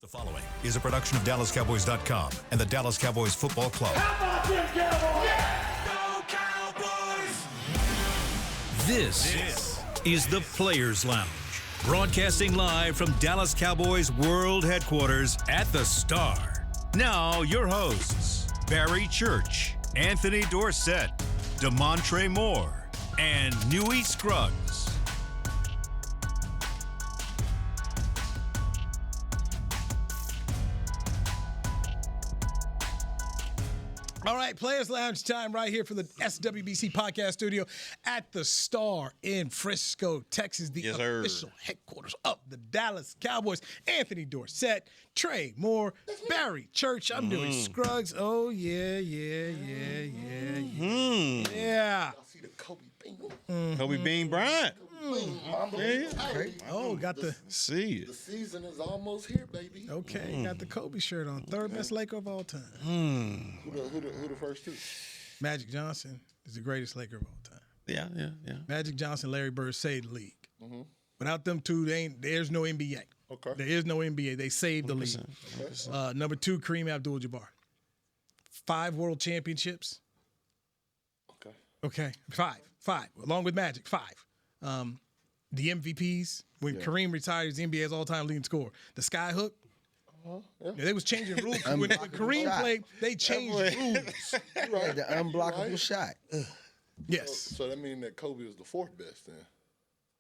The following is a production of DallasCowboys.com and the Dallas Cowboys Football Club. How about them Cowboys? Yeah. Go Cowboys! This is the Players Lounge, broadcasting live from Dallas Cowboys World Headquarters at the Star. Now, your hosts, Barry Church, Anthony Dorsett, DeMontre Moore, and Newy Scruggs. All right, Players Lounge time right here from the SWBC podcast studio at the Star in Frisco, Texas, the official headquarters of the Dallas Cowboys. Anthony Dorsett, Trey Moore, Barry Church. I'm doing Scruggs. Oh, yeah. I see the Kobe Bean. Kobe Bean Bryant. Oh, got the See The season is almost here, baby. okay. Got the Kobe shirt on. Third best Laker of all time. Who the first two? Magic Johnson is the greatest Laker of all time. Yeah. Magic Johnson, Larry Bird saved the league. Without them two, there's no NBA. Okay. There is no NBA. They saved the league. Number two, Kareem Abdul-Jabbar. 5 world championships. Okay. Five. Along with Magic, 5. The MVPs. When Kareem retired as the NBA's all-time leading scorer. The sky hook. They was changing rules. When Kareem played, they changed rules. Right. The unblockable shot. Yes. So that means that Kobe was the fourth best then.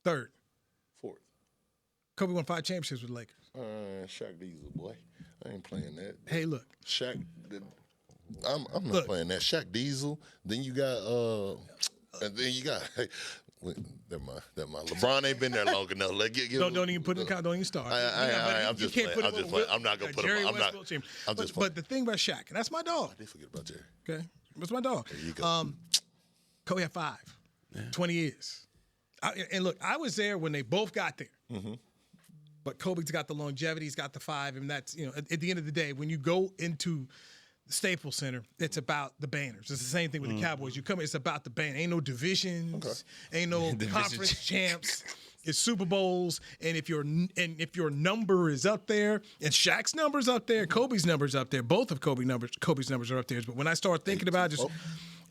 Third. Fourth. Kobe won 5 championships with the Lakers. Shaq Diesel, boy. I ain't playing that. Hey, look. Shaq. I'm not playing that. Shaq Diesel. Then you got and then you got. Never mind. LeBron ain't been there long enough. Don't even put it in the count. Don't even start. I'm just playing. I'm not gonna put him. I'm not. I'm just. But the thing about Shaq, and that's my dog. I did forget about Jerry. Okay, that's my dog. There you go. Kobe had 5, 20 years. And look, I was there when they both got there. But Kobe's got the longevity. He's got the 5, and that's at the end of the day, when you go into the Staples Center, it's about the banners. It's the same thing with the Cowboys. You come in, it's about the banner. Ain't no divisions, ain't no conference champs. It's Super Bowls, and if your number is up there, and Shaq's number's up there, Kobe's number's up there. Both of Kobe's numbers are up there. But when I start thinking about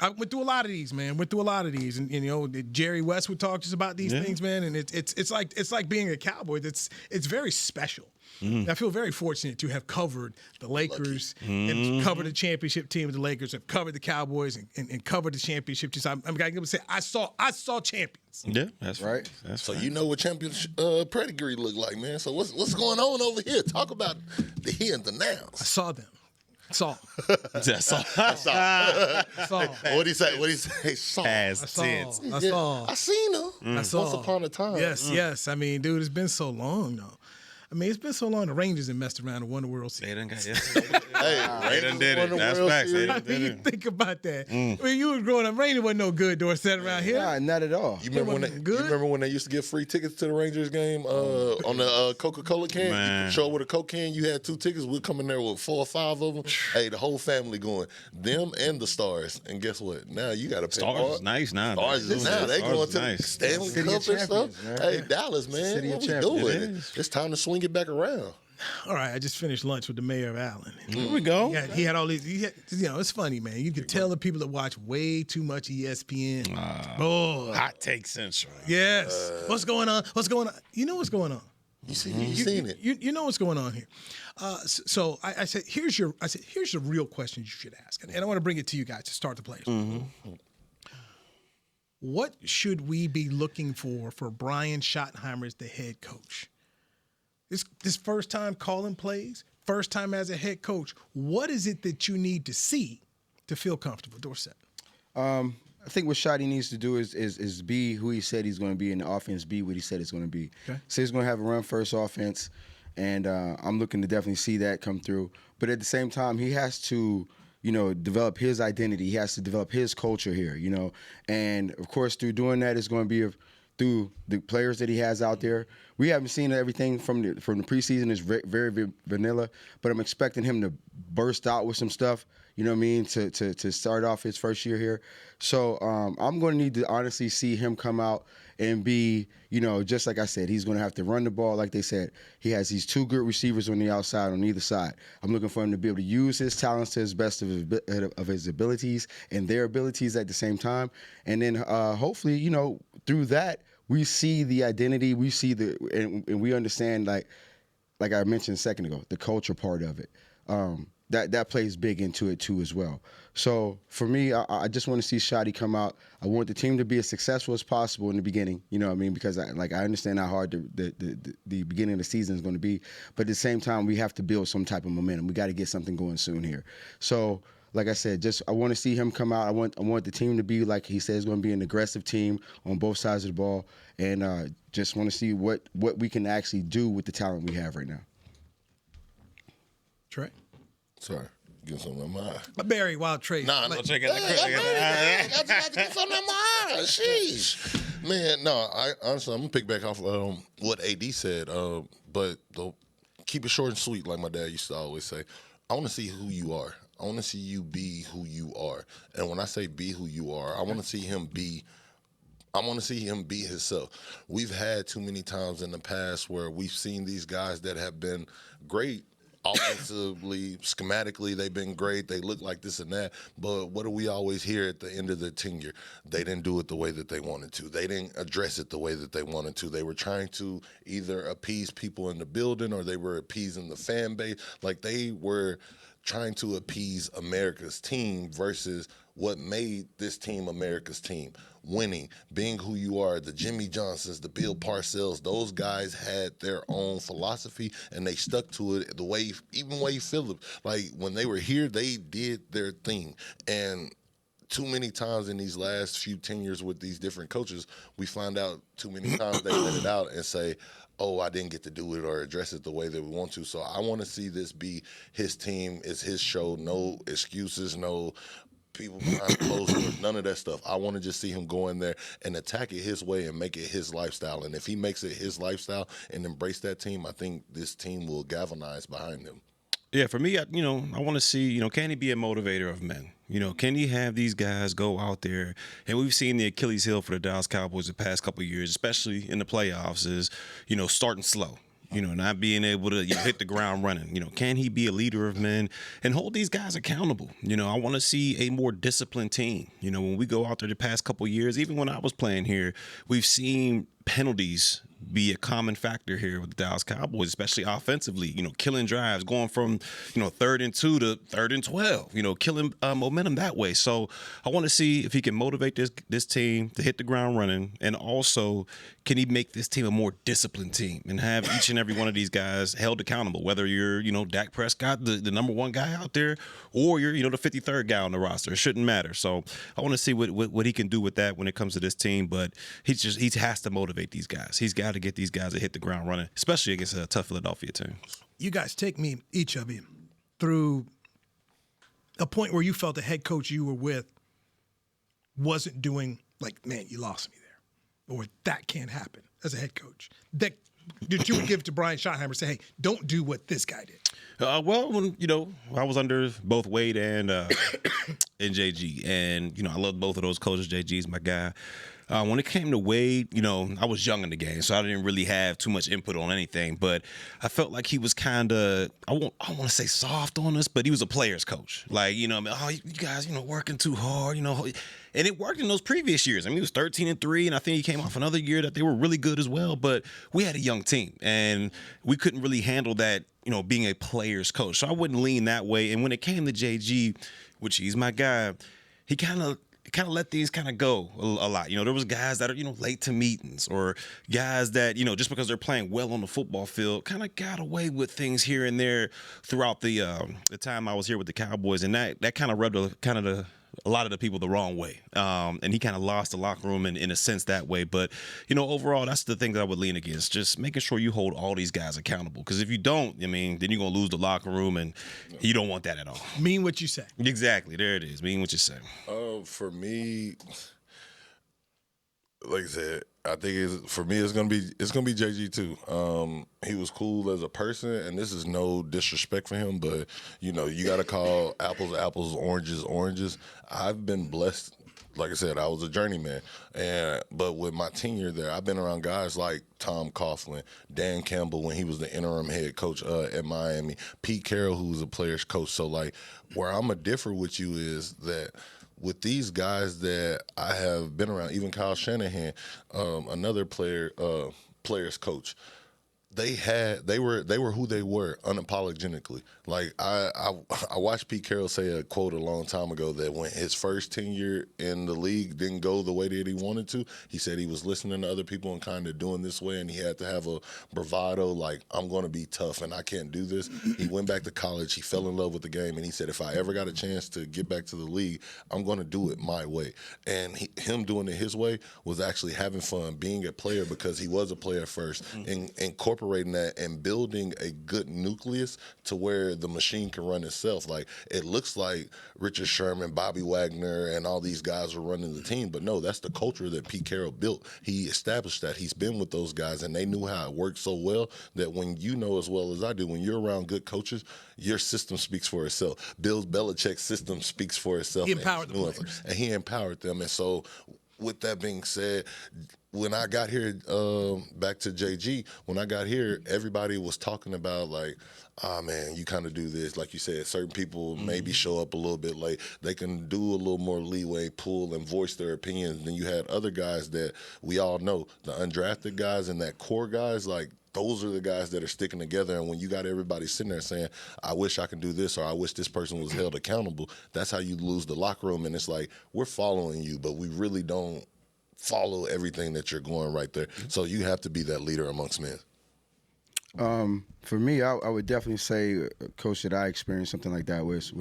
I went through a lot of these, man. And Jerry West would talk to us about these things, man. And it's like being a Cowboy. It's very special. I feel very fortunate to have covered the Lakers and covered the championship team of the Lakers, have covered the Cowboys and covered the championship teams. I'm going to say I saw champions. Yeah, that's right. So you know what champion pedigree look like, man. So what's going on over here? Talk about the here and the nows. I saw them. Saw. That's all. Saw. What do you say? Saw. Past tense. I saw. I seen her. I saw. Once upon a time. Yes. I mean, dude, it's been so long, though. I mean, it's been so long. The Rangers have messed around and won the World Series. They done got They done did it. That's facts. They done did You it. think about that. When you was growing up, Rangers wasn't no good Dorsett around here. Nah, not at all. You remember when they used to give free tickets to the Rangers game on the Coca-Cola can? Man. You could show with a Coke can. You had 2 tickets. We'd come in there with 4 or 5 of them. Hey, the whole family going. Them and the Stars. And guess what? Now you got to pay. Stars is nice now. Stars is now. They going to the Stanley City Cup of and stuff. Champions, man. Hey, Dallas, man. City of What we Champions. doing? It is. It's time to swing it back around. All right, I just finished lunch with the mayor of Allen. Here we go. He had all these. It's funny, man. You can tell the people that watch way too much ESPN. Boy, Hot take central. yes. What's going on? You know what's going on. You seen it. You know what's going on here. So I said, here's the real question you should ask, and I want to bring it to you guys to start the players. What should we be looking for Brian Schottenheimer as the head coach? This first time calling plays, first time as a head coach. What is it that you need to see to feel comfortable, Dorsett? I think what Shotty needs to do is be who he said he's going to be in the offense, be what he said it's going to be. Okay. So he's going to have a run-first offense, and I'm looking to definitely see that come through. But at the same time, he has to, develop his identity. He has to develop his culture here, And, of course, through doing that, it's going to be through the players that he has out there. We haven't seen everything from the preseason. It's very, very vanilla, but I'm expecting him to burst out with some stuff, you know what I mean, to start off his first year here. So I'm going to need to honestly see him come out and be, just like I said, he's going to have to run the ball. Like they said, he has these 2 good receivers on the outside on either side. I'm looking for him to be able to use his talents to his best of his abilities and their abilities at the same time. And then hopefully, through that, we see the identity, we see and we understand, like I mentioned a second ago, the culture part of it. That plays big into it too as well. So for me, I just want to see Shotty come out. I want the team to be as successful as possible in the beginning. You know what I mean? Because I understand how hard the beginning of the season is going to be, but at the same time, we have to build some type of momentum. We got to get something going soon here. So, like I said, I want to see him come out. I want the team to be, like he says, going to be an aggressive team on both sides of the ball, and just want to see what we can actually do with the talent we have right now. Trey. Sorry, get something in my eye. Barry, Wild Trey. Nah, Check I it just had to get something in my eye. Sheesh. Man, no, honestly, I'm going to pick back off what AD said, but keep it short and sweet, like my dad used to always say. I want to see who you are. I want to see you be who you are. And when I say be who you are, I want to see him be himself. We've had too many times in the past where we've seen these guys that have been great offensively, schematically, they've been great. They look like this and that. But what do we always hear at the end of their tenure? They didn't do it the way that they wanted to. They didn't address it the way that they wanted to. They were trying to either appease people in the building or they were appeasing the fan base. Like they were trying to appease America's team versus what made this team America's team. Winning, being who you are, the Jimmy Johnsons, the Bill Parcells, those guys had their own philosophy and they stuck to it the way, even Wade Phillips, like when they were here, they did their thing. And too many times in these last few tenures with these different coaches, we find out too many times they let it out and say, oh, I didn't get to do it or address it the way that we want to. So I want to see this be his team, it's his show, no excuses, no people behind closed doors, none of that stuff. I want to just see him go in there and attack it his way and make it his lifestyle. And if he makes it his lifestyle and embrace that team, I think this team will galvanize behind him. Yeah, for me, I want to see, can he be a motivator of men? Can he have these guys go out there? And we've seen the Achilles heel for the Dallas Cowboys the past couple of years, especially in the playoffs, is, starting slow. Not being able to hit the ground running. Can he be a leader of men and hold these guys accountable? I want to see a more disciplined team. When we go out there the past couple of years, even when I was playing here, we've seen penalties be a common factor here with the Dallas Cowboys, especially offensively, killing drives, going from, 3rd and 2 to 3rd and 12, killing momentum that way. So I want to see if he can motivate this team to hit the ground running, and also can he make this team a more disciplined team and have each and every one of these guys held accountable, whether you're, Dak Prescott, the number 1 guy out there, or you're, the 53rd guy on the roster. It shouldn't matter. So I want to see what he can do with that when it comes to this team, but he has to motivate these guys. He's got to get these guys to hit the ground running, especially against a tough Philadelphia team. You guys take me, each of you, through a point where you felt the head coach you were with wasn't doing, like, man, you lost me there, or that can't happen as a head coach. That you would give to Brian Schottenheimer, say, hey, don't do what this guy did. Well, when I was under both Wade and JG, and I loved both of those coaches. JG's my guy. When it came to Wade, I was young in the game, so I didn't really have too much input on anything. But I felt like he was kind of, I don't want to say soft on us, but he was a player's coach. Like, you guys, working too hard, And it worked in those previous years. I mean, he was 13-3, and I think he came off another year that they were really good as well. But we had a young team, and we couldn't really handle that, being a player's coach. So I wouldn't lean that way. And when it came to JG, which he's my guy, he kind of let things kind of go a lot. There was guys that are, late to meetings, or guys that, just because they're playing well on the football field, kind of got away with things here and there throughout the time I was here with the Cowboys. And that kind of rubbed a lot of the people the wrong way. And he kind of lost the locker room in a sense that way. But, overall, that's the thing that I would lean against, just making sure you hold all these guys accountable. Because if you don't, then you're going to lose the locker room, and you don't want that at all. Mean what you say. Exactly. There it is. Mean what you say. For me, like I said, I think it's gonna be JG too. He was cool as a person, and this is no disrespect for him, but you got to call apples, oranges. I've been blessed like I said, I was a journeyman, but with my tenure there, I've been around guys like Tom Coughlin, Dan Campbell when he was the interim head coach at Miami, Pete Carroll who was a players coach. So like, where I'm gonna differ with you is that with these guys that I have been around, even Kyle Shanahan, another players coach. They were who they were unapologetically. Like I watched Pete Carroll say a quote a long time ago that when his first tenure in the league didn't go the way that he wanted to, he said he was listening to other people and kind of doing this way, and he had to have a bravado like, I'm going to be tough and I can't do this. He went back to college, he fell in love with the game, and he said, if I ever got a chance to get back to the league, I'm going to do it my way. And him doing it his way was actually having fun, being a player because he was a player first, and incorporating that and building a good nucleus to where the machine can run itself. Like, it looks like Richard Sherman, Bobby Wagner, and all these guys are running the team, but no, that's the culture that Pete Carroll built. He established that. He's been with those guys, and they knew how it worked so well that when you know as well as I do, when you're around good coaches, your system speaks for itself. Bill Belichick's system speaks for itself. He empowered the players. And he empowered them. And so, with that being said, when I got here, back to JG, when I got here, everybody was talking about like, man, you kind of do this. Like you said, certain people maybe show up a little bit late. They can do a little more leeway, pull, and voice their opinions. Then you had other guys that we all know, the undrafted guys and that core guys, like, those are the guys that are sticking together. And when you got everybody sitting there saying, I wish I could do this, or I wish this person was held accountable, that's how you lose the locker room. And it's like, we're following you, but we really don't follow everything that you're going right there. So you have to be that leader amongst men. For me, I would definitely say a coach that I experienced something like that was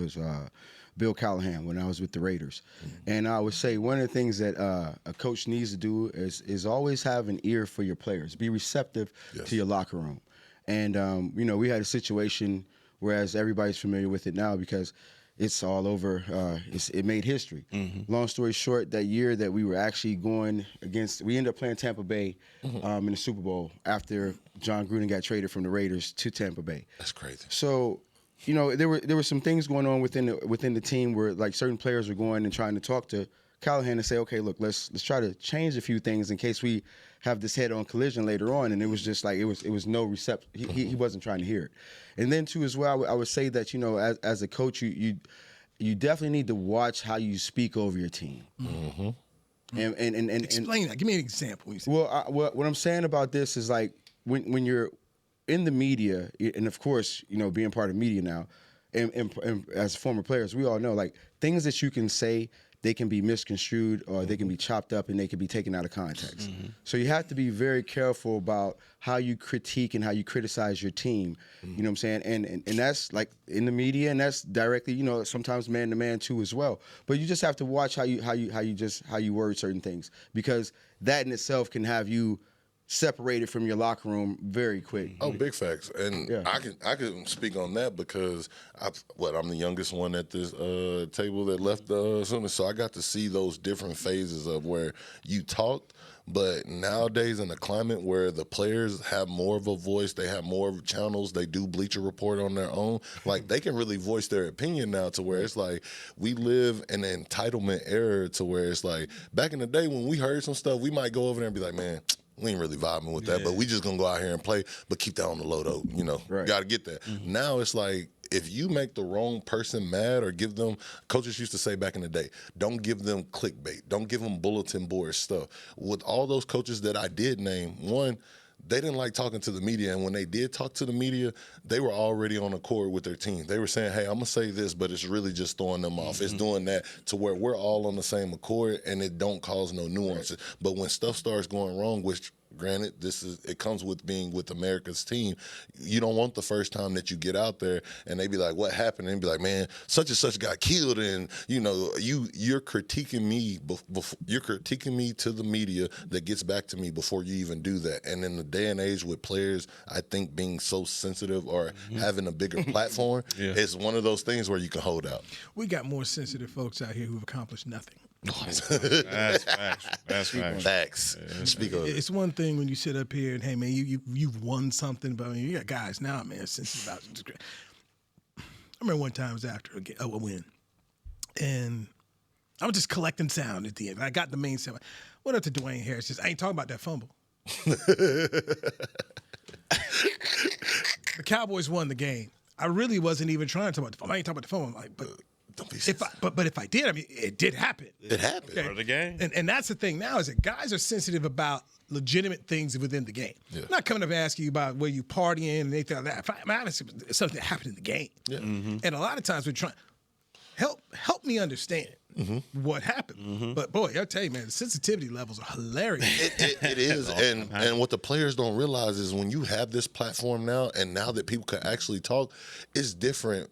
Bill Callahan when I was with the Raiders. And I would say one of the things that a coach needs to do is always have an ear for your players. Be receptive to your locker room. And, we had a situation, whereas everybody's familiar with it now because it's all over. It made history. Long story short, that year that we were actually going against, we ended up playing Tampa Bay in the Super Bowl after John Gruden got traded from the Raiders to Tampa Bay. That's crazy. So, there were some things going on within the team where like certain players were going and trying to talk to Callahan and say, okay, look, let's try to change a few things in case we have this head-on collision later on. And it was just like it was no reception. He wasn't trying to hear it. And then too as well, I would say that as a coach, you definitely need to watch how you speak over your team. And Explain that. Give me an example. Well, what I'm saying about this is like when you're in the media, and of course, being part of media now, and as former players, we all know like things that you can say, they can be misconstrued or they can be chopped up and they can be taken out of context. So you have to be very careful about how you critique and how you criticize your team. You know what I'm saying? And that's like in the media, and that's directly, sometimes man to man too as well. But you just have to watch how you word certain things, because that in itself can have you separated from your locker room very quick. Oh, big facts. And I can speak on that because I'm the youngest one at this table that left so I got to see those different phases of where you talked. But nowadays in a climate where the players have more of a voice, they have more channels, they do Bleacher Report on their own, like they can really voice their opinion now to where it's like we live in an entitlement era to where it's like back in the day when we heard some stuff, we might go over there and be like, man, we ain't really vibing with that, but we just gonna go out here and play, but keep that on the low though, Gotta get that. Now it's like, if you make the wrong person mad or give them, coaches used to say back in the day, don't give them clickbait, don't give them bulletin board stuff. With all those coaches that I did name, one, they didn't like talking to the media, and when they did talk to the media, they were already on accord with their team. They were saying, hey, I'm going to say this, but it's really just throwing them off. It's doing that to where we're all on the same accord, and it don't cause no nuances. But when stuff starts going wrong, which granted, it comes with being with America's team. You don't want the first time that you get out there and they be like, what happened? And be like, man, such and such got killed. And, you're critiquing me. You're critiquing me to the media that gets back to me before you even do that. And in the day and age with players, I think being so sensitive or having a bigger platform is one of those things where you can hold out. We got more sensitive folks out here who've accomplished nothing. That's facts. That's facts. Facts. Speak of it. It's one thing when you sit up here and, hey, man, you've won something, but you got guys now, man, since about. I remember one time it was after a win, and I'm just collecting sound at the end. I got the main sound. What up to Dwayne Harris? Just, I ain't talking about that fumble. The Cowboys won the game. I really wasn't even trying to talk about the fumble. I ain't talking about the fumble. I'm like, but if I did, I mean, it did happen. It happened. Part of the game. And that's the thing now is that guys are sensitive about legitimate things within the game. Yeah. I'm not coming up and asking you about where you partying and anything like that. I'm asking something that happened in the game. Yeah. And a lot of times we're trying help me understand what happened. But boy, I'll tell you, man, the sensitivity levels are hilarious. It is, and what the players don't realize is when you have this platform now, and now that people can actually talk, it's different.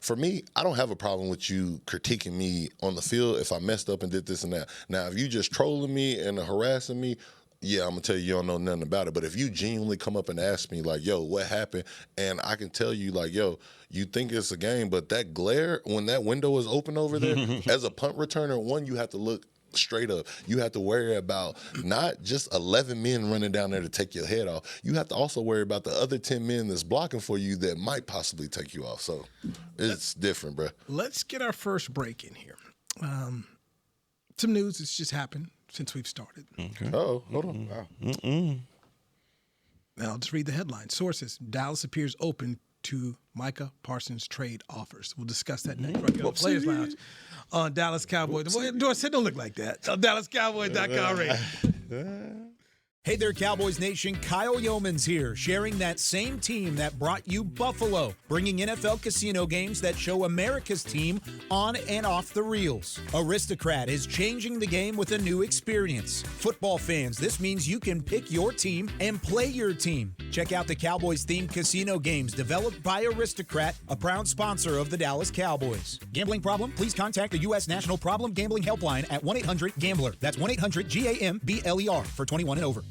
For me, I don't have a problem with you critiquing me on the field if I messed up and did this and that. Now, if you just trolling me and harassing me, yeah, I'm going to tell you don't know nothing about it. But if you genuinely come up and ask me, like, yo, what happened? And I can tell you, like, yo, you think it's a game, but that glare, when that window is open over there, as a punt returner, one, you have to look straight up. You have to worry about not just 11 men running down there to take your head off. You have to also worry about the other 10 men that's blocking for you that might possibly take you off. So it's different, bro. Let's get our first break in here. Some news that's just happened since we've started. Okay. Oh, hold on. Wow. Now, I'll just read the headline. Sources, Dallas appears open to Micah Parsons trade offers. We'll discuss that next. Right here on Players Lounge on Dallas Cowboys. Doris said, don't look like that. On DallasCowboys.com radio. Hey there, Cowboys Nation. Kyle Yeomans here, sharing that same team that brought you Buffalo, bringing NFL casino games that show America's team on and off the reels. Aristocrat is changing the game with a new experience. Football fans, this means you can pick your team and play your team. Check out the Cowboys-themed casino games developed by Aristocrat, a proud sponsor of the Dallas Cowboys. Gambling problem? Please contact the U.S. National Problem Gambling Helpline at 1-800-GAMBLER. That's 1-800-GAMBLER for 21 and over.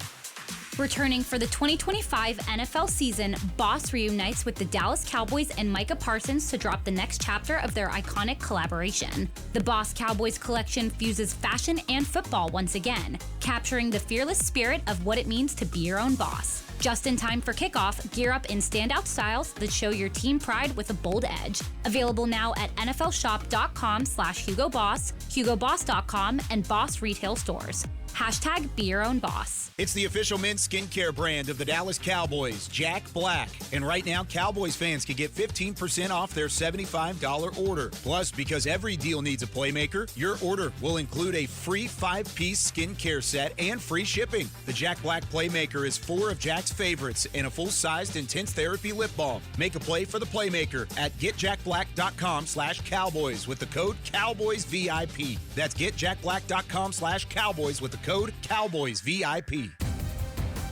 Returning for the 2025 NFL season, Boss reunites with the Dallas Cowboys and Micah Parsons to drop the next chapter of their iconic collaboration. The Boss Cowboys collection fuses fashion and football once again, capturing the fearless spirit of what it means to be your own boss. Just in time for kickoff, gear up in standout styles that show your team pride with a bold edge. Available now at nflshop.com/HugoBoss, HugoBoss.com, and Boss retail stores. Hashtag be your own boss. It's the official men's skincare brand of the Dallas Cowboys, Jack Black. And right now, Cowboys fans can get 15% off their $75 order. Plus, because every deal needs a playmaker, your order will include a free 5-piece skincare set and free shipping. The Jack Black Playmaker is 4 of Jack's favorites and a full-sized intense therapy lip balm. Make a play for the Playmaker at getjackblack.com/Cowboys with the code CowboysVIP. That's getjackblack.com/Cowboys with the code CowboysVIP.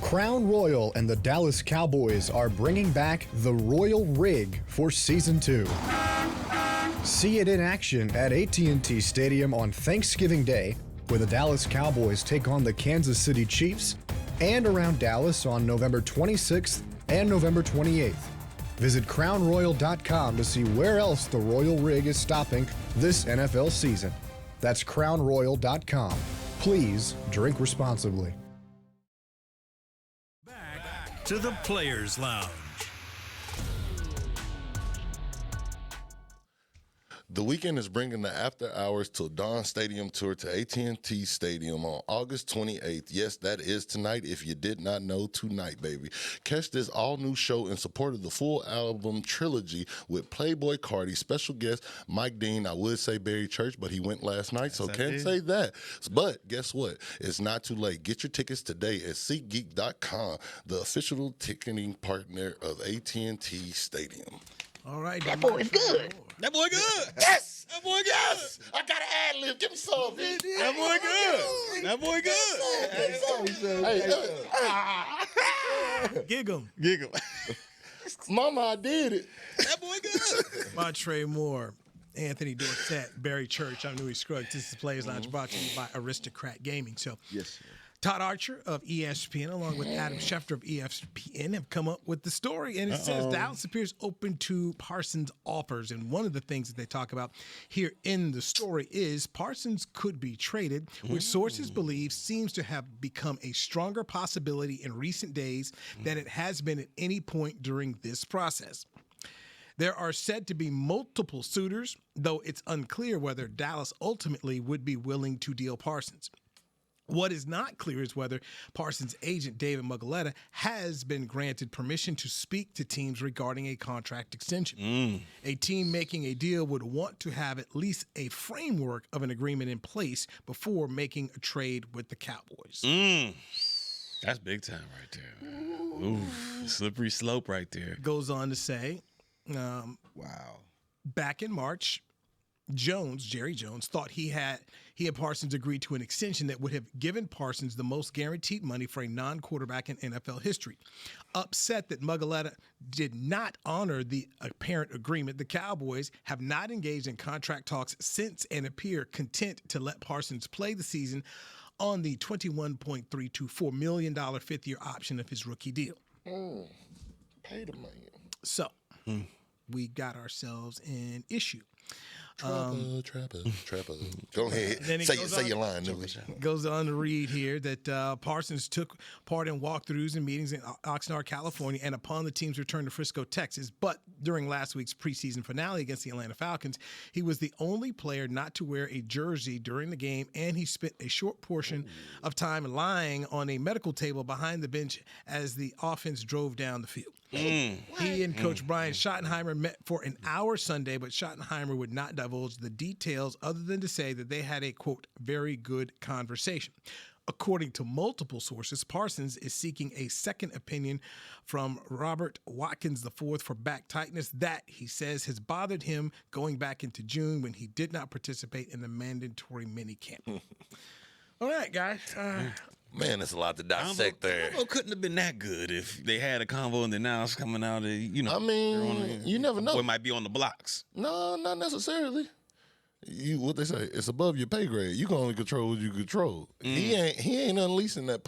Crown Royal and the Dallas Cowboys are bringing back the Royal Rig for Season 2. See it in action at AT&T Stadium on Thanksgiving Day, where the Dallas Cowboys take on the Kansas City Chiefs, and around Dallas on November 26th and November 28th. Visit crownroyal.com to see where else the Royal Rig is stopping this NFL season. That's crownroyal.com. Please drink responsibly. Back to the Players Lounge. The weekend is bringing the After Hours Till Dawn Stadium Tour to AT&T Stadium on August 28th. Yes, that is tonight. If you did not know, tonight, baby. Catch this all-new show in support of the full album trilogy with Playboy Cardi, special guest Mike Dean. I would say Barry Church, but he went last night, so can't say that. But guess what? It's not too late. Get your tickets today at SeatGeek.com, the official ticketing partner of AT&T Stadium. All right. That boy is good. That boy good. Yes. That boy good. Yes. I got an ad lib. Give me some. That boy good. That boy good. Gig 'em. Giggle. Mama, I did it. That boy good. Montre Moore, Anthony Dorsett, Barry Church. I'm Louis Scruggs. This is the Players Lounge brought to you by Aristocrat Gaming. So, Yes. Todd Archer of ESPN, along with Adam Schefter of ESPN, have come up with the story. And it says Dallas appears open to Parsons' offers. And one of the things that they talk about here in the story is Parsons could be traded, which sources believe seems to have become a stronger possibility in recent days than it has been at any point during this process. There are said to be multiple suitors, though it's unclear whether Dallas ultimately would be willing to deal Parsons. What is not clear is whether Parsons' agent, David Mugoletta, has been granted permission to speak to teams regarding a contract extension. A team making a deal would want to have at least a framework of an agreement in place before making a trade with the Cowboys. That's big time right there. Ooh, slippery slope right there. Goes on to say, Wow. back in March, Jerry Jones, thought he and Parsons agreed to an extension that would have given Parsons the most guaranteed money for a non-quarterback in NFL history. Upset that Mugoletta did not honor the apparent agreement, the Cowboys have not engaged in contract talks since and appear content to let Parsons play the season on the $21.324 million fifth-year option of his rookie deal. Pay the man. So, we got ourselves an issue. Trapper. Go ahead. Then Say your line, Goes on to read here that Parsons took part in walkthroughs and meetings in Oxnard, California, and upon the team's return to Frisco, Texas. But during last week's preseason finale against the Atlanta Falcons, he was the only player not to wear a jersey during the game, and he spent a short portion of time lying on a medical table behind the bench as the offense drove down the field. He and Coach Brian Schottenheimer met for an hour Sunday, but Schottenheimer would not divulge the details other than to say that they had a, quote, very good conversation. According to multiple sources, Parsons is seeking a second opinion from Robert Watkins IV for back tightness that, he says, has bothered him going back into June when he did not participate in the mandatory minicamp. All right, guys. Man, it's a lot to dissect there. Convo couldn't have been that good if they had a convo and then now it's coming out. I mean, you never know. It might be on the blocks. No, not necessarily. What they say, it's above your pay grade. You can only control what you control. He ain't unleashing that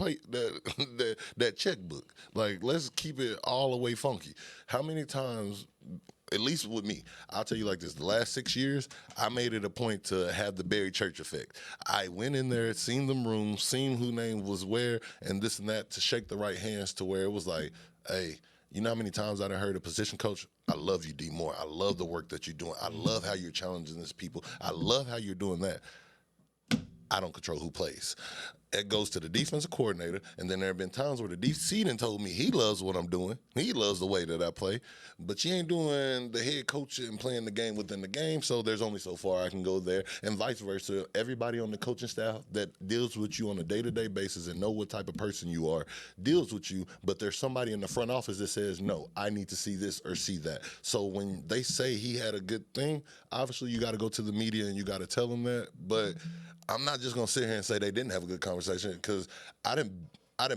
checkbook. Like, let's keep it all the way funky. How many times, at least with me, I'll tell you like this, the last 6 years, I made it a point to have the Barry Church effect. I went in there, seen them rooms, seen who name was where, and this and that, to shake the right hands to where it was like, hey, you know how many times I done heard a position coach, I love you, D. Moore. I love the work that you're doing. I love how you're challenging these people. I love how you're doing that. I don't control who plays. It goes to the defensive coordinator, and then there have been times where the DC done told me he loves what I'm doing. He loves the way that I play, but you ain't doing the head coach and playing the game within the game, so there's only so far I can go there, and vice versa. Everybody on the coaching staff that deals with you on a day-to-day basis and know what type of person you are deals with you, but there's somebody in the front office that says, no, I need to see this or see that. So when they say he had a good thing, obviously you got to go to the media and you got to tell them that, but I'm not just going to sit here and say they didn't have a good conversation, because I done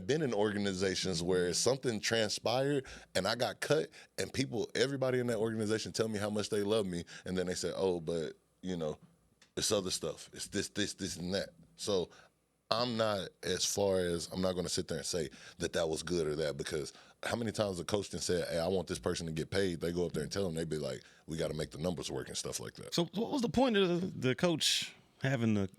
been in organizations where something transpired and I got cut, and everybody in that organization tell me how much they love me, and then they say, oh, but, it's other stuff. It's this, and that. So I'm not going to sit there and say that was good or that, because how many times the coach then said, hey, I want this person to get paid, they go up there and tell them, they be like, we got to make the numbers work and stuff like that. So what was the point of the coach having the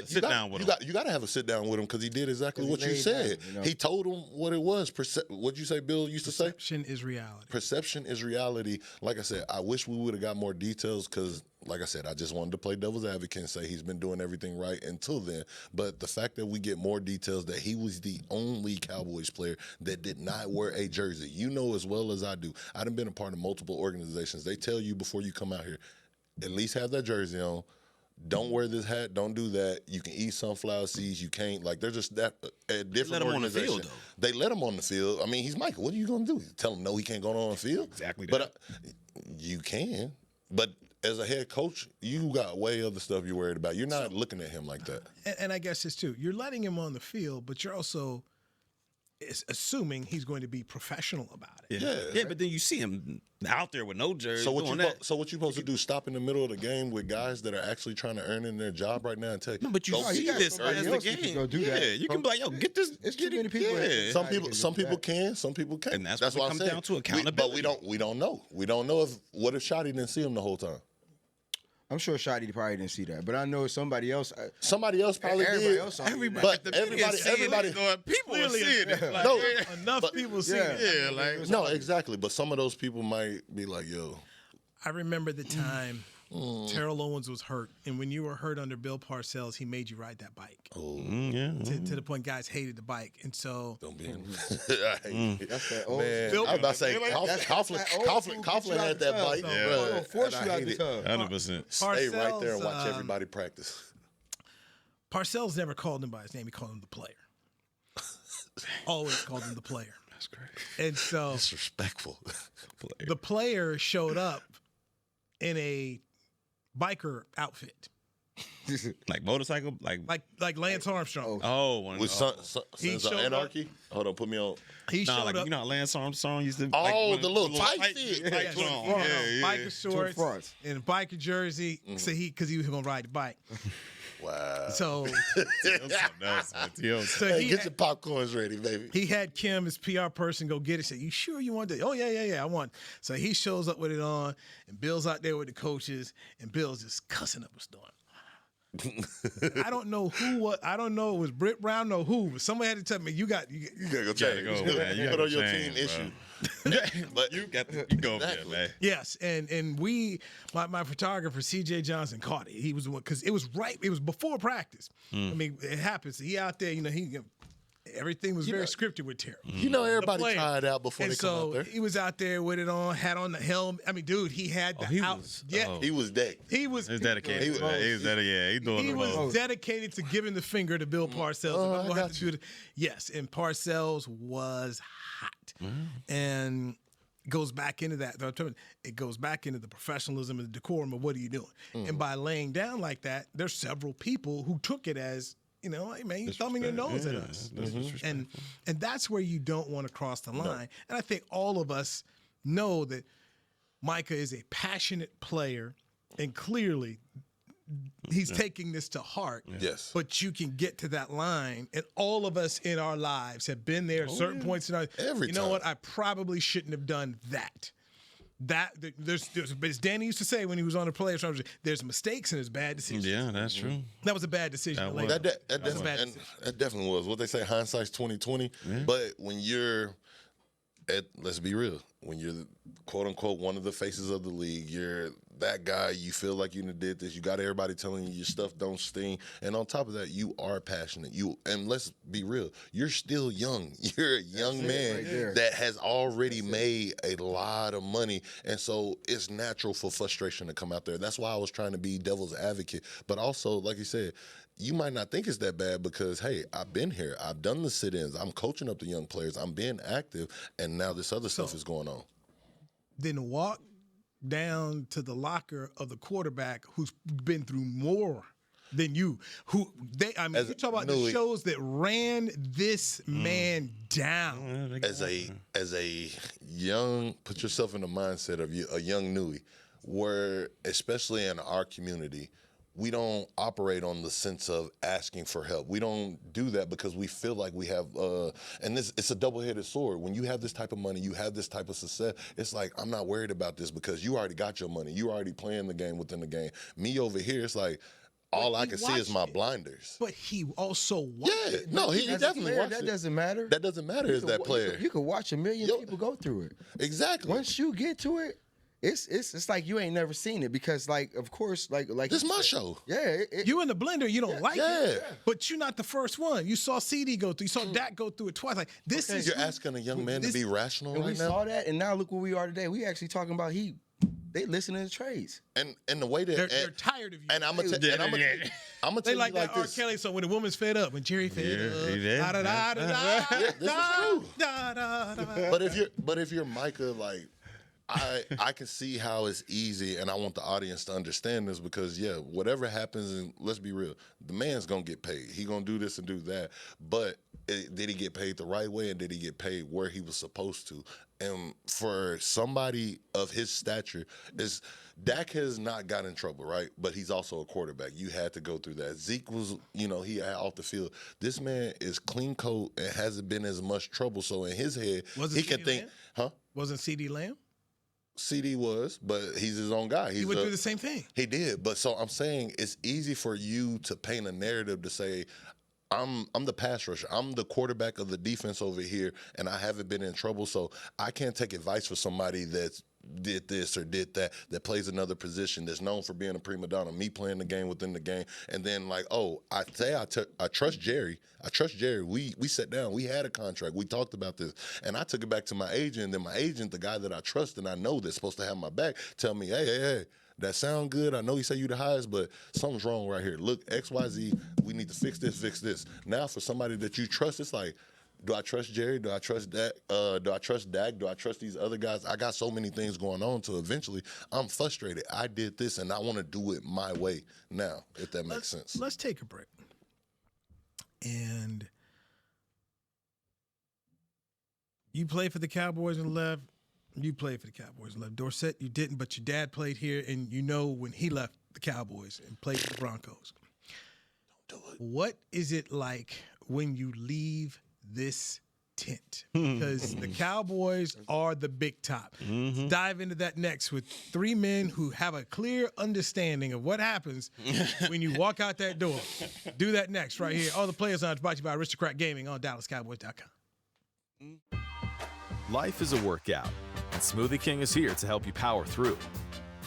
sit down with him? You got to have a sit down with him, because he did exactly what you said. He told him what it was. What'd you say Bill used to say? Perception is reality. Perception is reality. Like I said, I wish we would have got more details, because, like I said, I just wanted to play devil's advocate and say he's been doing everything right until then. But the fact that we get more details that he was the only Cowboys player that did not wear a jersey, you know as well as I do. I done been a part of multiple organizations. They tell you before you come out here, at least have that jersey on. Don't wear this hat. Don't do that. You can eat sunflower seeds. You can't. Like, they're just that a different organization. On the field, though. They let him on the field. I mean, he's Michael. What are you going to do? Tell him no, he can't go on the field? Exactly that. But you can. But as a head coach, you got way other stuff you're worried about. You're not looking at him like that. And I guess it's too. You're letting him on the field, but you're also assuming he's going to be professional about it. Yeah, but then you see him out there with no jersey. So what you supposed to do? Stop in the middle of the game with guys that are actually trying to earn in their job right now and tell you. No, but you see this as the game. Go do that. You can be like, yo, get this. It's too many people. Yeah. Some people can, some people can't. And that's what why comes I'm saying. down to accountability. But we don't know. We don't know what if Shotty didn't see him the whole time. I'm sure Shotty probably didn't see that, but I know somebody else. Somebody else probably everybody did. Else Everybody. People are seeing it. Like, No, enough people see it. Yeah, like No, exactly. But some of those people might be like, yo, I remember the time Terrell Owens was hurt, and when you were hurt under Bill Parcells, he made you ride that bike. To the point guys hated the bike, and so Don't be That's that old. man. Bill- I was about to say, That's Coughlin had that bike, It'll force and you I out hate the it. tub. 100%. Stay right there and watch Parcells, everybody practice. Parcells never called him by his name; he called him the player. Always called him the player. That's great. And so Disrespectful. the player showed up in a biker outfit, Like motorcycle, like Lance Armstrong. one. With Sons He of showed up- Anarchy? Hold on, put me on. He Nah, showed like up. you know how Lance Armstrong used to. Oh, like, the little tight fit. tight Yes, John. front, Yeah, biker yeah. shorts fronts. and a biker jersey. So because he was gonna ride the bike. Wow. So Yo, so Hey, he get had, your popcorns ready, baby. he had Kim, his PR person, go get it. Said, "You sure you want that?" "Oh yeah, I want." So he shows up with it on, and Bill's out there with the coaches, and Bill's just cussing up a storm. I don't know I don't know. It was Britt Brown or who, but somebody had to tell me you gotta You gotta go gotta change. go, man. You Put gotta on your change, team bro. issue. But you go there, Exactly. man. Yes, and my photographer CJ Johnson caught it. He was the one because it was before practice. I mean, it happens. He out there, everything was very scripted with Terrell. you know everybody player. tried out before And they come so out there. he was out there with it on, had on the helmet. I mean, dude, he had the he out. was- Yeah, oh. He was decked. he was He's dedicated. He He's dedicated. Yeah, he's doing he the was most. dedicated to giving the finger to Bill Parcells. Oh, If I'm I gonna have got to do it. Yes, and Parcells was hot, and goes back into that. It goes back into the professionalism and the decorum of what are you doing. And by laying down like that, there's several people who took it as, hey man, you thumbing your nose at us. And that's where you don't want to cross the line. And I think all of us know that Micah is a passionate player, and clearly he's taking this to heart. Yes. But you can get to that line, and all of us in our lives have been there at certain points in our Every You know time. what? I probably shouldn't have done that. There's as Danny used to say when he was on the Players' Round, there's mistakes and there's bad decisions. Yeah, that's true. That was a bad decision. That Like, was. That was a definitely, bad and decision. that definitely was. What they say, hindsight's 20/20. But when you're let's be real, when you're quote unquote one of the faces of the league, you're that guy, you feel like you did this, you got everybody telling you your stuff don't sting, and on top of that, you are passionate. And let's be real, you're still young. You're a young man right there. that has already made a lot of money, and so it's natural for frustration to come out there. That's why I was trying to be devil's advocate, but also, like you said, you might not think it's that bad because, hey, I've been here. I've done the sit-ins. I'm coaching up the young players. I'm being active, and now this other stuff is going on. Then walk down to the locker of the quarterback who's been through more than you. As You talk about no, the shows that ran this man down. As a young, put yourself in the mindset of a young Nui, where especially in our community, we don't operate on the sense of asking for help. We don't do that because we feel like we have, and it's a double-headed sword. When you have this type of money, you have this type of success, it's like, I'm not worried about this because you already got your money. You already playing the game within the game. Me over here, it's like, all I can see is my blinders. But he also watched Yeah, it. no, he As a definitely player, watched that it. doesn't matter. That doesn't matter as that player. You could watch a million Yo. people go through it. Exactly. Once you get to it, it's like you ain't never seen it because, like, of course, like This is you my said, show. Yeah, You in the blender, you don't like it. Yeah. But you're not the first one. You saw CD go through. You saw Dak go through it twice. Like this is You're asking a young man to this- be rational and we right now. saw that, and now look where we are today. We actually talking about they listen to the trades. And the way that They're tired of you. and I'm gonna tell Yeah. They you like like that R. this. Kelly. So when the woman's fed up, when Jerry fed up, he did. da da da da da this is da true. da da da. But if you're Micah, like I can see how it's easy, and I want the audience to understand this because whatever happens, and let's be real, the man's gonna get paid. He gonna do this and do that. But did he get paid the right way, and did he get paid where he was supposed to? And for somebody of his stature, Dak has not got in trouble, right? But he's also a quarterback. You had to go through that. Zeke was, he had off the field. This man is clean coat and hasn't been as much trouble. So in his head, Was it he can CeeDee think, Lamb? huh? Wasn't CD Lamb? CD was, but he's his own guy. He went through the same thing. He did, but so I'm saying it's easy for you to paint a narrative to say, I'm the pass rusher. I'm the quarterback of the defense over here, and I haven't been in trouble, so I can't take advice for somebody that's did this or did that, that plays another position, that's known for being a prima donna, me playing the game within the game, and then like, oh, I trust Jerry. I trust Jerry. We sat down. We had a contract. We talked about this, and I took it back to my agent. And then my agent, the guy that I trust and I know that's supposed to have my back, tell me, hey. That sound good. I know you say you the highest, but something's wrong right here. Look, XYZ, we need to fix this. Now, for somebody that you trust, it's like, do I trust Jerry? Do I trust Dak? Do I trust Dak? Do I trust these other guys? I got so many things going on to eventually I'm frustrated. I did this, and I want to do it my way now, if that makes sense. Let's take a break. And you played for the Cowboys and left. You played for the Cowboys and left. Dorsett, you didn't, but your dad played here, and you know when he left the Cowboys and played for the Broncos. Don't do it. What is it like when you leave this tent? Because the Cowboys are the big top. Let's dive into that next with three men who have a clear understanding of what happens when you walk out that door. Do that next right here. All the Players Lounge brought to you by Aristocrat Gaming on DallasCowboys.com. Life is a workout, and Smoothie King is here to help you power through.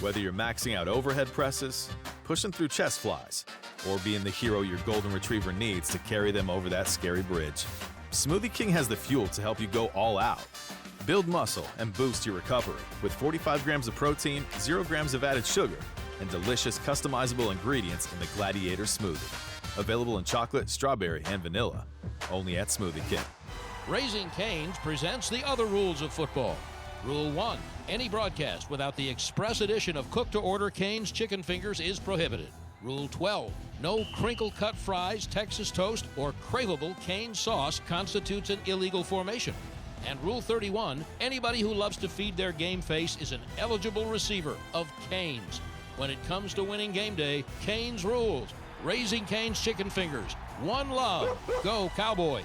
Whether you're maxing out overhead presses, pushing through chest flies, or being the hero your golden retriever needs to carry them over that scary bridge, Smoothie King has the fuel to help you go all out. Build muscle and boost your recovery with 45 grams of protein, 0 grams of added sugar, and delicious customizable ingredients in the Gladiator Smoothie. Available in chocolate, strawberry, and vanilla. Only at Smoothie King. Raising Cane's presents the other rules of football. Rule 1, any broadcast without the express addition of cooked-to-order Cane's chicken fingers is prohibited. Rule 12, no crinkle-cut fries, Texas toast, or craveable Cane's sauce constitutes an illegal formation. And Rule 31, anybody who loves to feed their game face is an eligible receiver of Cane's. When it comes to winning game day, Cane's rules. Raising Cane's chicken fingers. One love. Go Cowboys.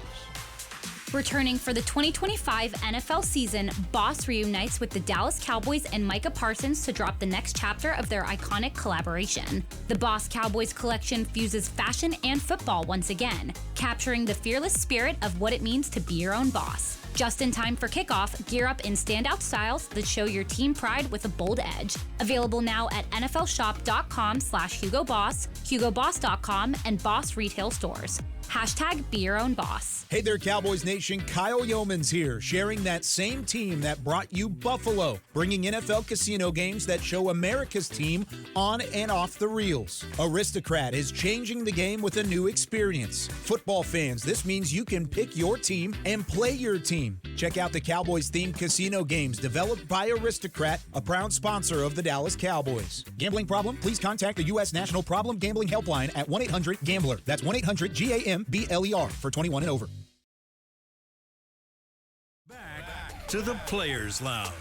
Returning for the 2025 NFL season, Boss reunites with the Dallas Cowboys and Micah Parsons to drop the next chapter of their iconic collaboration. The Boss Cowboys collection fuses fashion and football once again, capturing the fearless spirit of what it means to be your own boss. Just in time for kickoff, gear up in standout styles that show your team pride with a bold edge. Available now at nflshop.com/HugoBoss, HugoBoss.com, and Boss retail stores. Hashtag be your own boss. Hey there, Cowboys Nation. Kyle Yeomans here, sharing that same team that brought you Buffalo, bringing NFL casino games that show America's team on and off the reels. Aristocrat is changing the game with a new experience. Football fans, this means you can pick your team and play your team. Check out the Cowboys-themed casino games developed by Aristocrat, a proud sponsor of the Dallas Cowboys. Gambling problem? Please contact the U.S. National Problem Gambling Helpline at 1-800-GAMBLER. That's 1-800-GAMBLER for 21 and over. Back to the Players Lounge.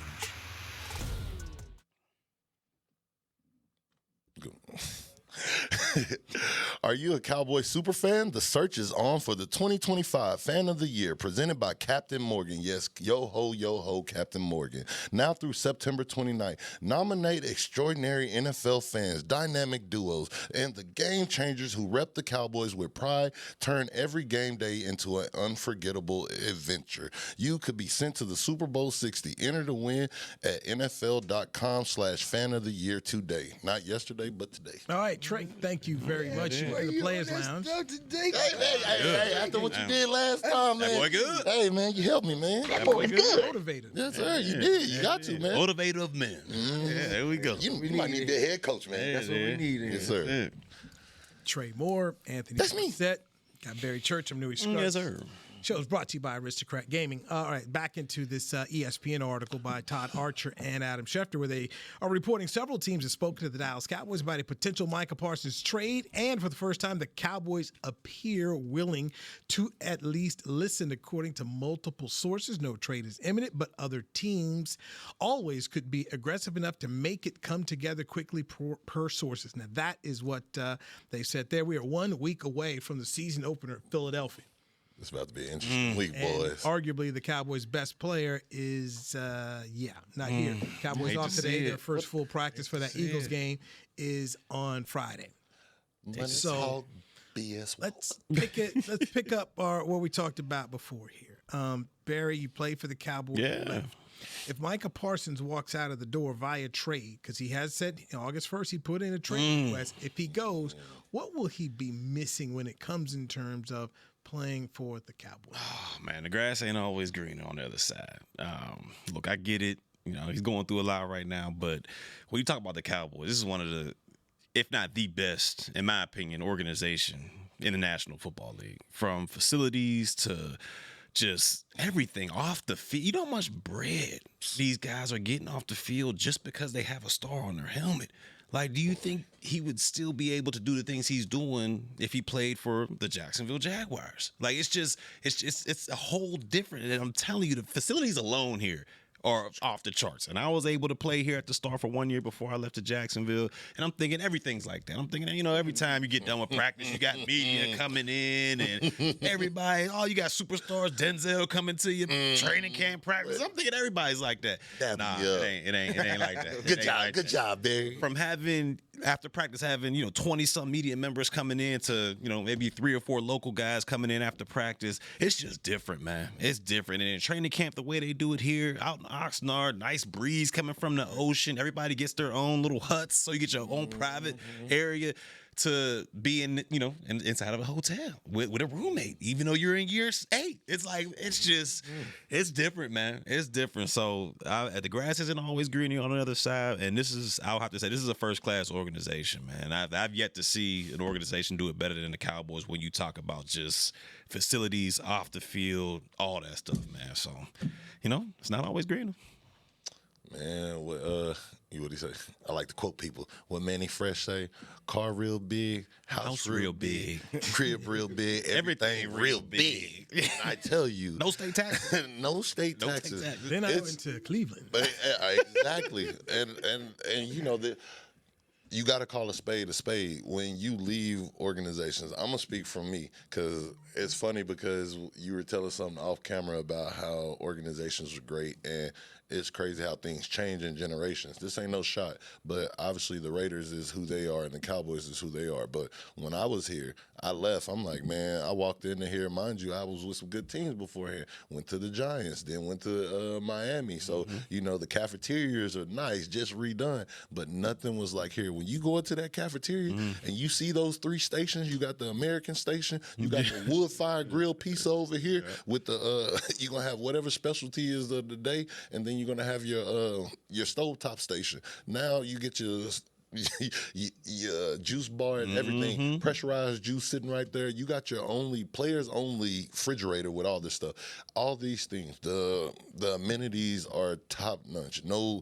Are you a Cowboy superfan? The search is on for the 2025 Fan of the Year, presented by Captain Morgan. Yes, yo ho, Captain Morgan. Now through September 29th, nominate extraordinary NFL fans, dynamic duos, and the game changers who rep the Cowboys with pride, turn every game day into an unforgettable adventure. You could be sent to the Super Bowl 60. Enter to win at NFL.com/Fan of the Year today. Not yesterday, but today. All right, Trey, thank you very much. You're in the Players Lounge. Hey, after what you did last time, man. That boy good. Hey, man, you helped me, man. That boy good. Motivated. Yes, sir, you did. You got to, man. Motivator of men. Yeah, there we go. You might need to be a head coach, man. That's what we need. Yes, sir. Trey Moore, Anthony. That's me. Set. Got Barry Church. I'm Newey Scruggs. Yes, sir. Show is brought to you by Aristocrat Gaming. All right, back into this ESPN article by Todd Archer and Adam Schefter, where they are reporting several teams have spoken to the Dallas Cowboys about a potential Micah Parsons trade, and for the first time, the Cowboys appear willing to at least listen, according to multiple sources. No trade is imminent, but other teams always could be aggressive enough to make it come together quickly per sources. Now, that is what they said there. We are 1 week away from the season opener in Philadelphia. It's about to be an interesting week, And boys. arguably, the Cowboys' best player is, not here. Cowboys off today. Their first full practice for that Eagles game is on Friday. So let's pick up what we talked about before here. Barry, you played for the Cowboys. Yeah. If Micah Parsons walks out of the door via trade, because he has said August 1st he put in a trade request, if he goes, what will he be missing when it comes in terms of playing for the Cowboys? Oh, man, the grass ain't always greener on the other side. Look, I get it. He's going through a lot right now, but when you talk about the Cowboys, this is one of the, if not the best, in my opinion, organization in the National Football League. From facilities to just everything off the field. You know how much bread these guys are getting off the field just because they have a star on their helmet? Like, do you think he would still be able to do the things he's doing if he played for the Jacksonville Jaguars? Like, it's a whole different. And I'm telling you, the facilities alone here are off the charts. And I was able to play here at the Star for 1 year before I left to Jacksonville. And I'm thinking everything's like that. I'm thinking, every time you get done with practice, you got media coming in and everybody, you got superstars, Denzel coming to you, training camp practice. I'm thinking everybody's like that. Nah, it ain't like that. Good job, Barry. From after practice, having 20-some media members coming in to, maybe 3 or 4 local guys coming in after practice. It's just different, man. It's different. And in training camp, the way they do it here, out in Oxnard, nice breeze coming from the ocean. Everybody gets their own little huts, so you get your own private area to be in, inside of a hotel with a roommate, even though you're in year 8. It's like, it's different, man. It's different. So the grass isn't always greener on the other side. And I'll have to say, this is a first-class organization, man. I've yet to see an organization do it better than the Cowboys when you talk about just facilities, off the field, all that stuff, man. So, it's not always greener. Man, what do you say? I like to quote people. What Manny Fresh say? Car real big, house real big, crib real big, everything real big. I tell you, no state taxes. No state taxes. Then I went to Cleveland. Exactly, and you got to call a spade when you leave organizations. I'm gonna speak from me because it's funny because you were telling something off camera about how organizations are great, and it's crazy how things change in generations. This ain't no shot, but obviously the Raiders is who they are and the Cowboys is who they are. But when I was here, I left. I'm like, man, I walked into here. Mind you, I was with some good teams beforehand. Went to the Giants, then went to Miami. So, the cafeterias are nice, just redone. But nothing was like here. When you go into that cafeteria and you see those 3 stations, you got the American station, you got the wood fire grill pizza over here with the, you're going to have whatever specialty is of the day, and then you're going to have your stovetop station. Now you get your juice bar and everything, pressurized juice sitting right there. You got your players only refrigerator with all this stuff. All these things, the amenities are top notch. No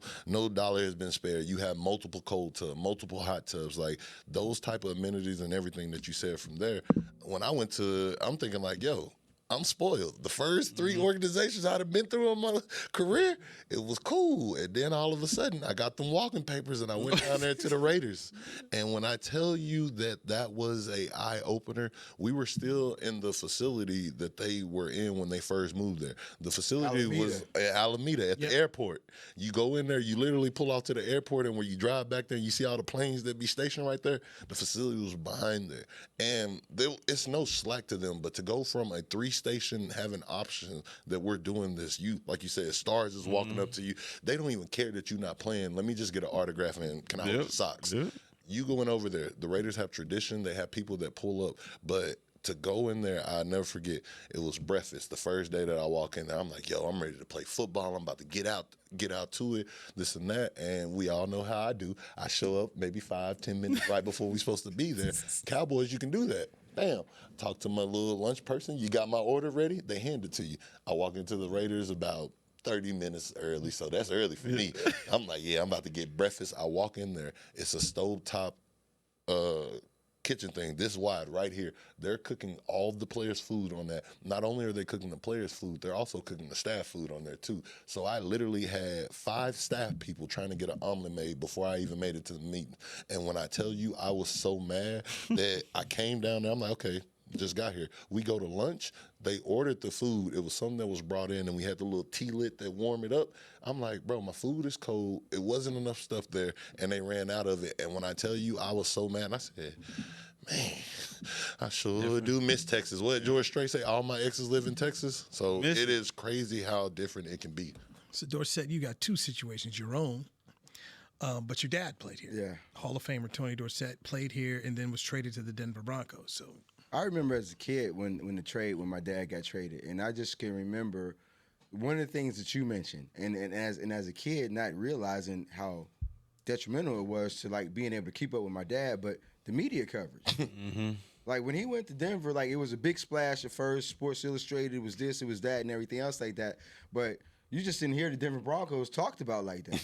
dollar has been spared. You have multiple cold tubs, multiple hot tubs, like those type of amenities and everything that you said from there. When I went I'm thinking like, yo, I'm spoiled. The first 3 organizations I'd have been through in my career, it was cool. And then all of a sudden, I got them walking papers and I went down there to the Raiders. And when I tell you that was a eye-opener, we were still in the facility that they were in when they first moved there. The facility was at Alameda at the airport. You go in there, you literally pull off to the airport, and when you drive back there, you see all the planes that be stationed right there. The facility was behind there. And it's no slack to them, but to go from a 3-station having options that we're doing this, like you said, stars is walking up to you. They don't even care that you're not playing. Let me just get an autograph and can I hold your socks? You going over there, the Raiders have tradition. They have people that pull up, but to go in there, I'll never forget, it was breakfast. The first day that I walk in there, I'm like, yo, I'm ready to play football. I'm about to get out to it, this and that. And we all know how I do. I show up maybe 5-10 minutes right before we're supposed to be there. Cowboys, you can do that. Bam. Talk to my little lunch person. You got my order ready? They hand it to you. I walk into the Raiders about 30 minutes early, so that's early for me. I'm like, yeah, I'm about to get breakfast. I walk in there. It's a stovetop kitchen thing this wide right here. They're cooking all the players' food on that. Not only are they cooking the players' food, they're also cooking the staff food on there too. So I literally had 5 staff people trying to get an omelet made before I even made it to the meeting. And when I tell you I was so mad that I came down there, I'm like, okay, just got here. We go to lunch. They ordered the food. It was something that was brought in, and we had the little tea lit that warm it up. I'm like, bro, my food is cold. It wasn't enough stuff there, and they ran out of it. And when I tell you I was so mad, I said, man, I sure do miss Texas. What did George Strait say? All my exes live in Texas. So it is crazy how different it can be. So Dorsett, you got two situations, your own, but your dad played here. Yeah. Hall of Famer Tony Dorsett played here and then was traded to the Denver Broncos. So I remember as a kid when my dad got traded, and I just can remember one of the things that you mentioned, and as a kid not realizing how detrimental it was to like being able to keep up with my dad, but the media coverage. Mm-hmm. Like when he went to Denver, like it was a big splash at first. Sports Illustrated was this, it was that, and everything else like that. But you just didn't hear the Denver Broncos talked about like that.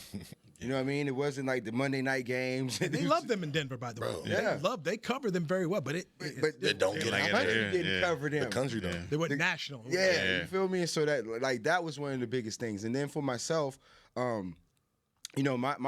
You know what I mean? It wasn't like the Monday night games. they love them in Denver, by the way. Yeah. They cover them very well, but they don't get like out it. didn't cover them. The country don't. They went national. Yeah, you feel me? And so that was one of the biggest things. And then for myself, you know, my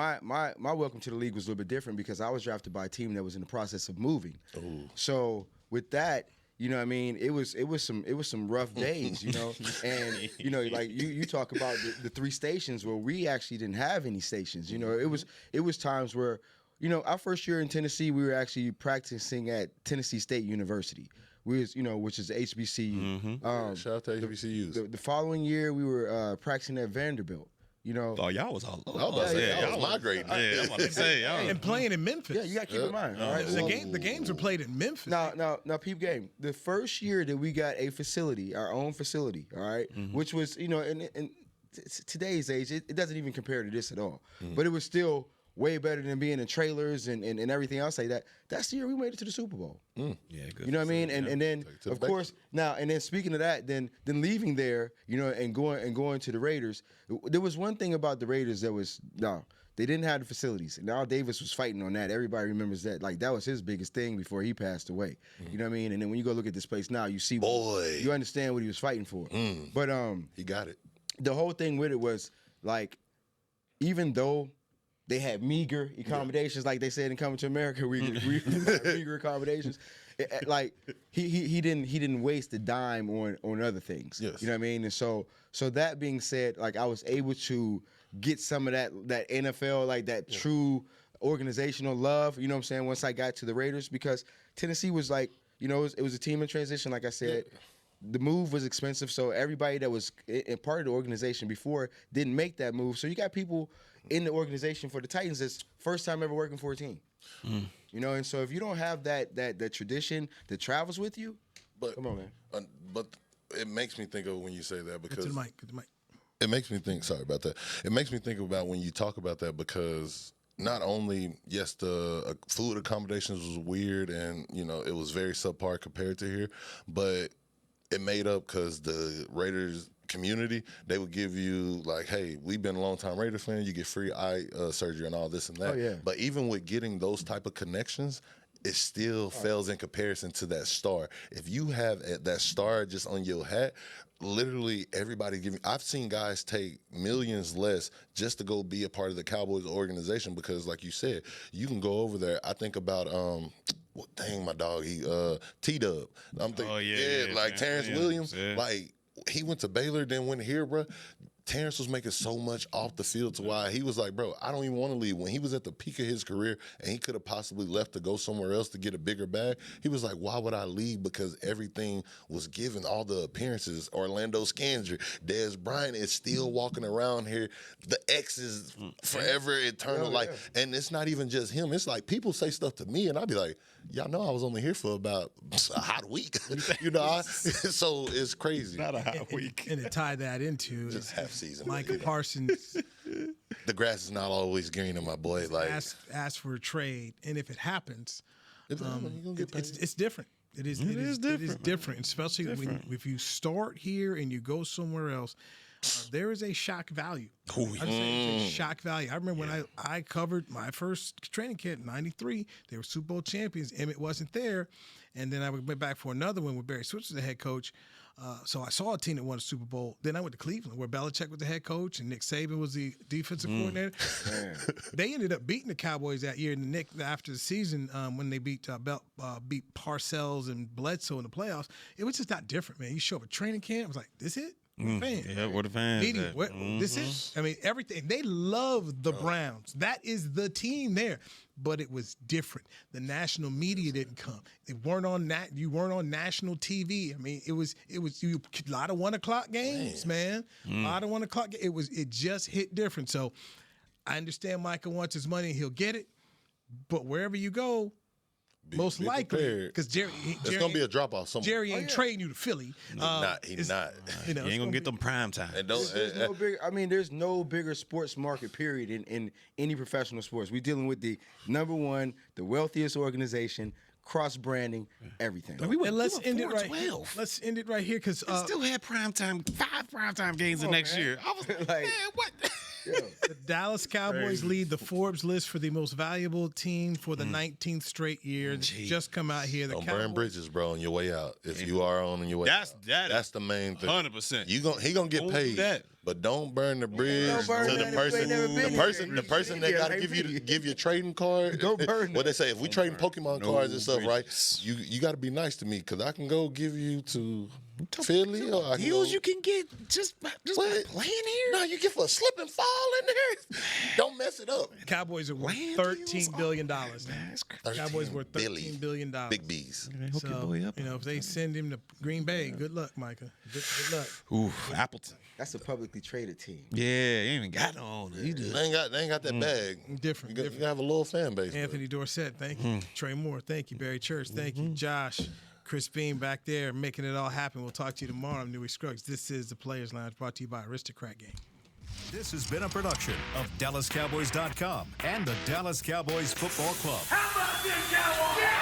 welcome to the league was a little bit different because I was drafted by a team that was in the process of moving. Ooh. So with that, you know what I mean, it was some rough days, you know. And you know, like you talk about the three stations where we actually didn't have any stations. You know, it was times where, you know, our first year in Tennessee, we were actually practicing at Tennessee State University. We was, you know, which is HBCU. Shout out to HBCUs. The following year, we were practicing at Vanderbilt. You know, Oh, y'all was all over. I was about to say, y'all was migrating. Yeah, I'm about to say, y'all. And playing in Memphis. yeah, you got to keep in mind. All right, The games were played in Memphis. Now, peep game. The first year that we got a facility, our own facility, all right, which was, you know, in today's age, it doesn't even compare to this at all. But it was still way better than being in trailers and everything else like that. That's the year we made it to the Super Bowl. Yeah, good. You know what I mean? And then to the of course and then speaking of that, then leaving there, you know, and going to the Raiders. There was one thing about the Raiders that was they didn't have the facilities. And Al Davis was fighting on that. Everybody remembers that. Like that was his biggest thing before he passed away. You know what I mean? And then when you go look at this place now, you see you understand what he was fighting for. But he got it. the whole thing with it was like, even though they had meager accommodations, like they said in Coming to America, we meager accommodations. Like he didn't waste a dime on other things. Yes. You know what I mean? And so that being said, like I was able to get some of that NFL, like that true organizational love, you know what I'm saying, once I got to the Raiders, because Tennessee was like, you know, it was a team in transition, like I said. The move was expensive, so everybody that was in part of the organization before didn't make that move. So you got people in the organization for the Titans that's first time ever working for a team. You know, and so if you don't have that tradition that travels with you, come on, man. But it makes me think of when you say that, because Get to the mic. it makes me think. Sorry about that. It makes me think about when you talk about that, because not only, yes, the food accommodations was weird and, you know, it was very subpar compared to here, but it made up because the Raiders community, they would give you like, hey, we've been a long time Raiders fan, you get free eye surgery and all this and that. Oh, yeah. But even with getting those type of connections, it still fails in comparison to that star. If you have that star just on your hat, literally everybody giving. I've seen guys take millions less just to go be a part of the Cowboys organization, because, like you said, you can go over there. I think about my dog, T-Dub. I'm thinking, like Terrence Williams, like he went to Baylor, then went here, bro. Terrence was making so much off the field to why he was like, bro, I don't even want to leave. When he was at the peak of his career and he could have possibly left to go somewhere else to get a bigger bag, he was like, why would I leave? Because everything was given, all the appearances. Orlando Scandrick, Dez Bryant is still walking around here. The X is forever, eternal. And it's not even just him. It's like people say stuff to me and I'd be like, y'all know I was only here for about a hot week. You know, so it's crazy. Not a hot week. And to tie that into just half season. Micah Parsons. The grass is not always greener, my boy. Like ask for a trade, and if it happens, you're gonna get paid. It's different. It is different, especially if you start here and you go somewhere else. There is a shock value. I'm saying it's a shock value. I remember when I covered my first training camp in '93. They were Super Bowl champions. Emmett wasn't there, and then I went back for another one with Barry Switzer, the head coach. So I saw a team that won a Super Bowl. Then I went to Cleveland, where Belichick was the head coach and Nick Saban was the defensive coordinator. They ended up beating the Cowboys that year. And after the season, when they beat Parcells and Bledsoe in the playoffs, it was just not different, man. You show up at training camp, it was like, this it? Fans. Yeah, where the fans Media. at. This is, I mean, everything. They love the Browns. That is the team there. But it was different. The national media didn't come. They weren't on that. You weren't on national TV. I mean, it was a lot of 1 o'clock games, man. A lot of 1 o'clock. It just hit different. So I understand Micah wants his money. He'll get it. But wherever you go, most likely, because Jerry, there's gonna be a drop off somewhere. Jerry ain't trading you to Philly. He's not. You know, You ain't gonna get them prime time. And there's no bigger sports market, period, in any professional sports. We're dealing with the number one, the wealthiest organization, cross branding, everything. And let's end it right. Let's end it right here because still had five primetime games the next year. I was like, man, what? The Dallas Cowboys lead the Forbes list for the most valuable team for the 19th straight year. Just come out here. Don't burn bridges, bro, on your way out. If you are on your way out. That's the main thing. 100%. He gonna get paid. But don't burn the bridge to the person that got to give you a trading card. Go burn. What they say, if we trading Pokemon cards and stuff, right? You got to be nice to me because I can go give you to Philly or I can deals you can get just by playing here. No, you get for a slip and fall in there. Don't mess it up. Cowboys are worth $13 billion now. Cowboys worth $13 billion. Big B's. So, if they send him to Green Bay, good luck, Micah. Good luck. Ooh, Appleton. That's a publicly traded team. Yeah, you ain't even got no. They ain't got that bag. Different. You have a little fan base. Anthony Dorsett, thank you. Trey Moore, thank you. Barry Church, thank you. Josh, Chris Beam back there making it all happen. We'll talk to you tomorrow. I'm Newey Scruggs. This is the Players Lounge brought to you by Aristocrat Game. This has been a production of DallasCowboys.com and the Dallas Cowboys Football Club. How about this, Cowboys?